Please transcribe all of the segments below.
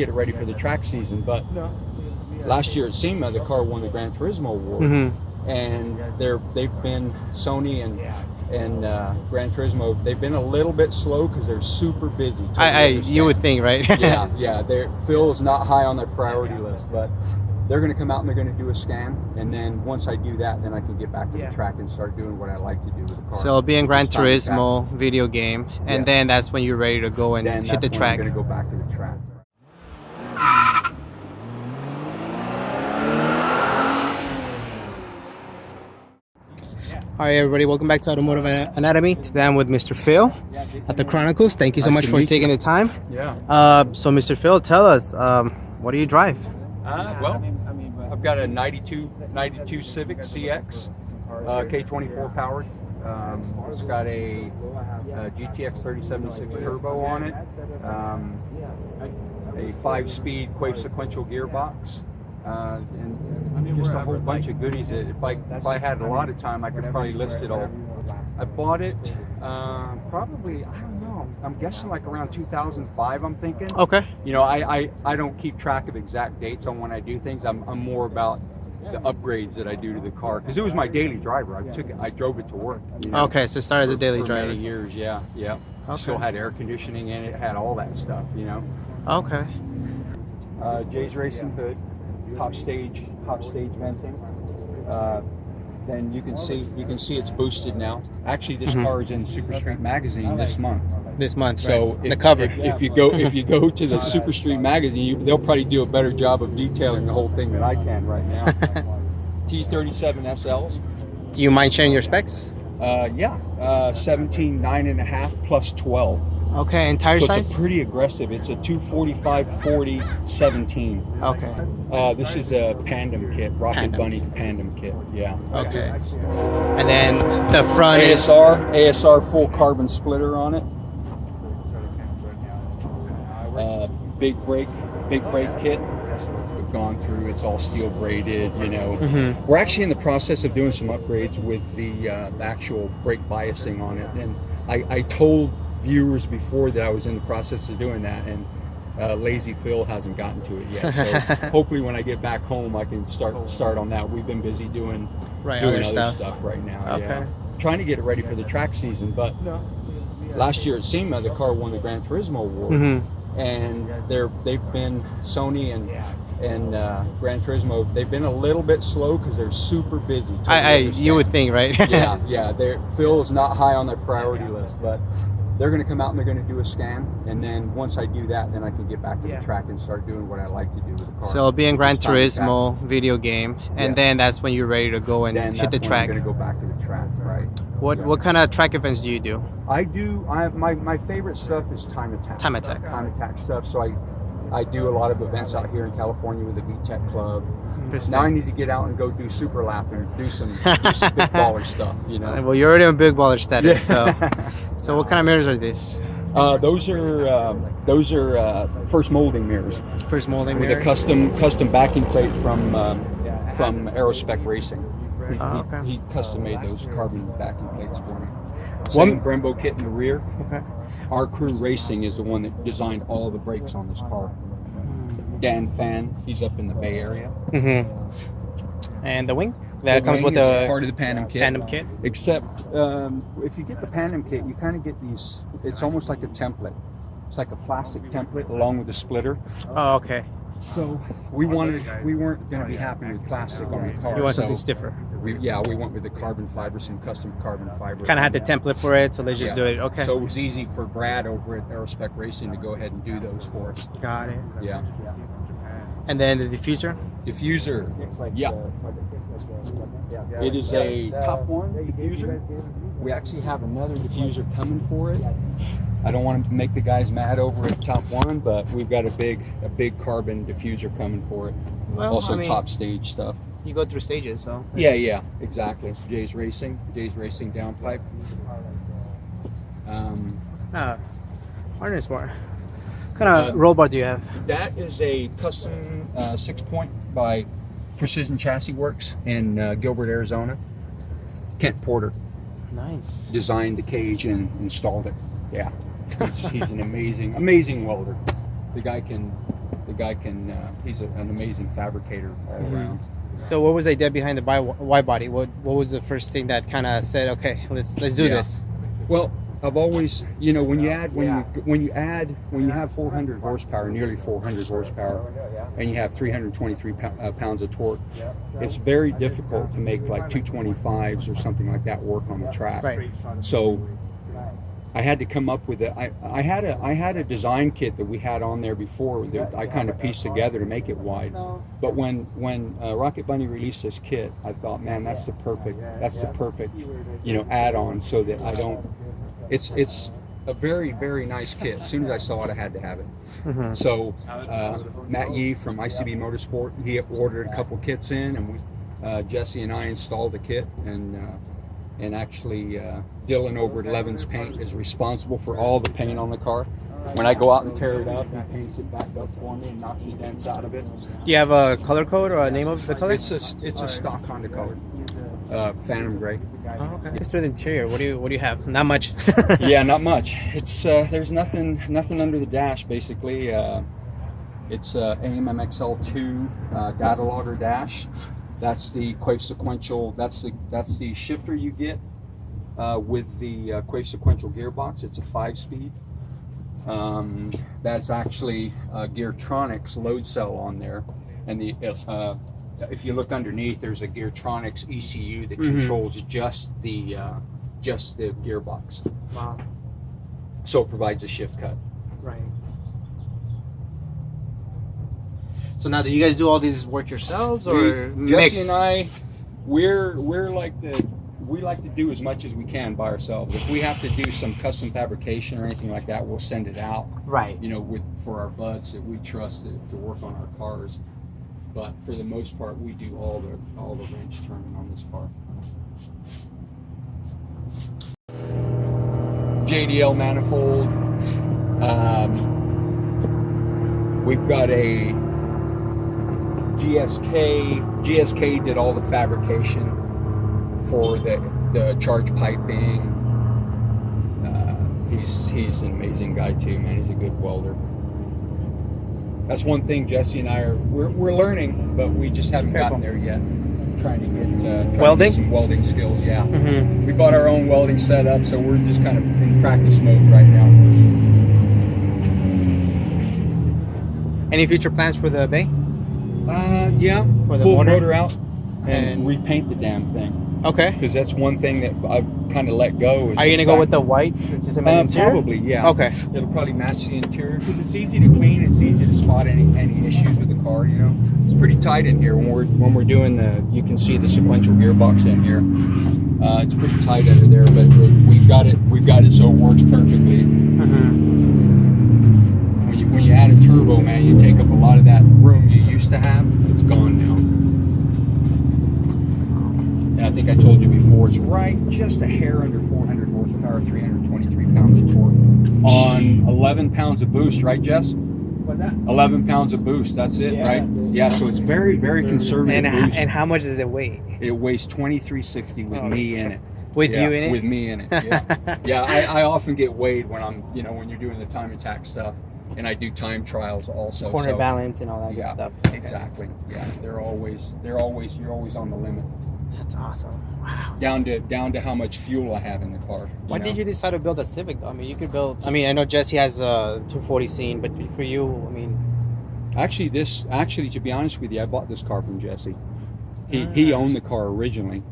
get it ready for the track season. But last year at SEMA, the car won the Gran Turismo award, and they've been Sony and Gran Turismo. They've been a little bit slow because they're super busy. You would think, right? yeah. Phil is not high on their priority list, but they're going to come out and they're going to do a scan, and then once I do that, then I can get back to the track and start doing what I like to do with the car. So it'll be in Gran Turismo video game, and then that's when you're ready to go and hit the track. I'm going to go back to the track. All right, everybody, welcome back to Automotive Anatomy. Today I'm with Mr. Phil at the Chronicles. Thank you so much for taking the time. Yeah. So Mr. Phil, tell us, what do you drive? Well, I've got a 92 Civic CX, K24 powered. It's got a GTX 3076 turbo on it, a 5-speed Quave sequential gearbox, and just a whole bunch of goodies that if I had a lot of time, I could probably list it all. I bought it probably, I don't know, I'm guessing like around 2005, I'm thinking. Okay. You know, I don't keep track of exact dates on when I do things. I'm more about the upgrades that I do to the car, because it was my daily driver. I drove it to work. You know, okay, so it started as a daily driver. Many years, yeah. Okay. Still had air conditioning in it, had all that stuff, you know. Okay. Jay's Racing hood, top stage venting. Then you can see it's boosted now. Actually, this car is in Super Street magazine this month. So right. The cover. If you go to the Super Street magazine, they'll probably do a better job of detailing the whole thing than I can right now. T37 SLs. Do you mind sharing your specs? 17 9.5 plus 12. Okay, and tire size? It's a pretty aggressive. It's a 245 40 17. Okay. This is a Pandem kit, Rocket Bunny Pandem kit. Yeah. Okay. And then the front ASR full carbon splitter on it. Big brake kit. We've gone through. It's all steel braided. You know. We're actually in the process of doing some upgrades with the actual brake biasing on it, and I told viewers before that I was in the process of doing that, and lazy Phil hasn't gotten to it yet. So hopefully when I get back home, I can start on that. We've been busy doing other stuff right now. Okay. Yeah. Trying to get it ready for the track season, but last year at SEMA, the car won the Gran Turismo award, and they've been Sony and Gran Turismo. They've been a little bit slow because they're super busy. You would think, right? yeah. Phil is not high on their priority list, but they're going to come out and they're going to do a scan, and then once I do that, then I can get back to the track and start doing what I like to do with the car. So it'll be in Gran Turismo video game, and then that's when you're ready to go and hit the track. I'm going to go back to the track, right? What kind of track events do you do? My favorite stuff is time attack stuff. So I do a lot of events out here in California with the V-Tec Club. Now I need to get out and go do super lap and do some big baller stuff, you know. Well, you're already on big baller status, so what kind of mirrors are these? Those are first molding mirrors. First molding with mirrors? a custom backing plate from Aerospec Racing. He custom made those carbon backing plates for me. Same Brembo kit in the rear. Okay. Our crew Racing is the one that designed all the brakes on this car. Dan Fan, he's up in the Bay Area. And the wing? That comes with the part of the Pandem kit. Kit. Except if you get the Pandem kit, you kind of get these. It's almost like a template. It's like a plastic template along with a splitter. Oh, okay. So we weren't going to be happy with plastic on the car. You want something stiffer? We went with the carbon fiber, some custom carbon fiber. Kind of had the template for it, so let's just do it. Okay. So it was easy for Brad over at Aerospec Racing to go ahead and do those for us. Got it. Yeah. And then the diffuser? Yeah. It is a top one diffuser. We actually have another diffuser coming for it. I don't want to make the guys mad over at Top One, but we've got a big carbon diffuser coming for it. Well, also top stage stuff. You go through stages, so. Yeah, exactly. Jay's Racing downpipe. Harness bar. What kind of roll bar do you have? That is a custom 6-point by Precision Chassis Works in Gilbert, Arizona. Kent Porter. Nice. Designed the cage and installed it. Yeah. He's an amazing welder. The guy can the guy can. He's an amazing fabricator all around. So what was the idea behind the wide body? What was the first thing that kind of said, okay, let's do this? Well, I've always, you know, when you have 400 horsepower, nearly 400 horsepower, and you have 323 pounds of torque, it's very difficult to make like 225s or something like that work on the track. Right. So I had to come up with it. I had a design kit that we had on there before that I kind of pieced together to make it wide. But when Rocket Bunny released this kit, I thought, man, that's the perfect you know, add-on, so that I don't. It's a very, very nice kit. As soon as I saw it, I had to have it. So Matt Yee from ICB Motorsport, he ordered a couple kits in, and Jesse and I installed the kit, and actually Dylan over at Levin's Paint is responsible for all the paint on the car. When I go out and tear it up, he paints it back up for me and knocks the dents out of it. Do you have a color code or a name of the color? It's a stock Honda color, Phantom Gray. Oh, okay. Just for the interior, what do you have? Not much. Yeah, not much. It's there's nothing under the dash basically. It's AMMXL2 data logger dash. That's the Quave sequential. That's the shifter you get with the Quave sequential gearbox. It's a 5-speed. That's actually Geartronics load cell on there, and if you look underneath, there's a Geartronics ECU that controls just the gearbox. Wow. So it provides a shift cut. Right. So now, do you guys do all these work yourselves, or mix? Jesse and I, we like to do as much as we can by ourselves. If we have to do some custom fabrication or anything like that, we'll send it out. Right. You know, for our buds that we trust to work on our cars. But for the most part, we do all the wrench turning on this car. JDL manifold. We've got a GSK did all the fabrication for the charge piping. He's an amazing guy too, man. He's a good welder. That's one thing Jesse and I we're learning, but we just haven't gotten there yet. Trying to get some welding skills. Yeah, we bought our own welding setup, so we're just kind of in practice mode right now. Any future plans for the bay? Yeah, for the pull motor? the motor out and repaint the damn thing. Okay. Because that's one thing that I've kind of let go. Are you gonna go with the white? Probably, yeah. Okay. It'll probably match the interior because it's easy to clean. It's easy to spot any issues with the car. You know, it's pretty tight in here when we're doing the. You can see the sequential gearbox in here. It's pretty tight under there, but we've got it so it works perfectly. When you add a turbo, man, you take up a lot of that room you used to have. It's gone now. And I think I told you before, it's right just a hair under 400 horsepower, 323 pounds of torque on 11 pounds of boost, right, Jess? What's that? 11 pounds of boost, that's it, yeah, right? That's it. Yeah, so it's very, very conservative boost. And how much does it weigh? It weighs 2360 with me in it. With you in it? With me in it, yeah. Yeah, I often get weighed when when you're doing the time attack stuff. And I do time trials also. Corner balance and all that good stuff. Exactly. Yeah, you're always on the limit. That's awesome. Wow. Down to how much fuel I have in the car. Why did you decide to build a Civic though? I mean, you could build. I mean, I know Jesse has a 240 scene, but for you, I mean. Actually, to be honest with you, I bought this car from Jesse. He owned the car originally,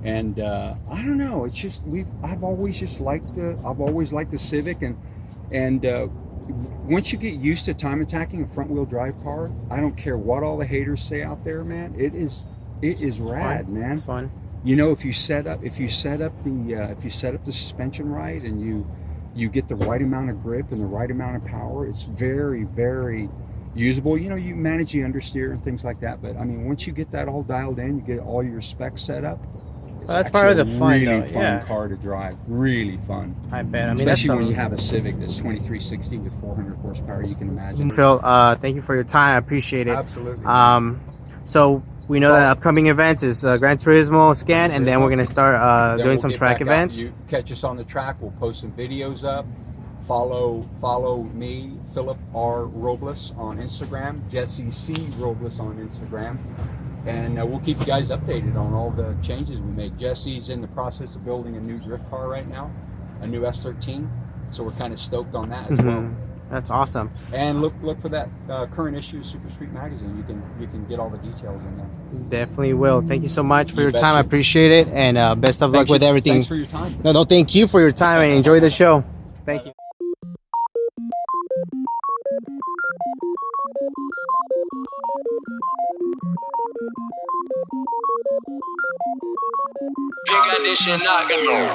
and I don't know. It's just I've always liked the Civic, and once you get used to time attacking a front wheel drive car, I don't care what all the haters say out there, man. It is rad, man. It's fun. You know, if you set up the suspension right, and you get the right amount of grip and the right amount of power, it's very, very usable. You know, you manage the understeer and things like that, but I mean, once you get that all dialed in, you get all your specs set up. Well, that's part of the fun, really fun car to drive. Really fun. I bet. I mean, especially when you have a Civic that's 2360 with 400 horsepower. You can imagine. Phil, thank you for your time. I appreciate it. Absolutely. So we know that upcoming events is Gran Turismo scan, and then we're gonna start doing some track events. You catch us on the track. We'll post some videos up Follow me, Phillip R. Robles on Instagram, Jesse C. Robles on Instagram, and we'll keep you guys updated on all the changes we make. Jesse's in the process of building a new drift car right now, a new S13, so we're kind of stoked on that as well. That's awesome. And look for that current issue of Super Street Magazine. You can get all the details in there. Definitely will. Thank you so much for You your time. betcha. I appreciate it, and best of luck with everything. Thanks for your time. No, thank you for your time, and enjoy the show. Thank you. Big addition, not gonna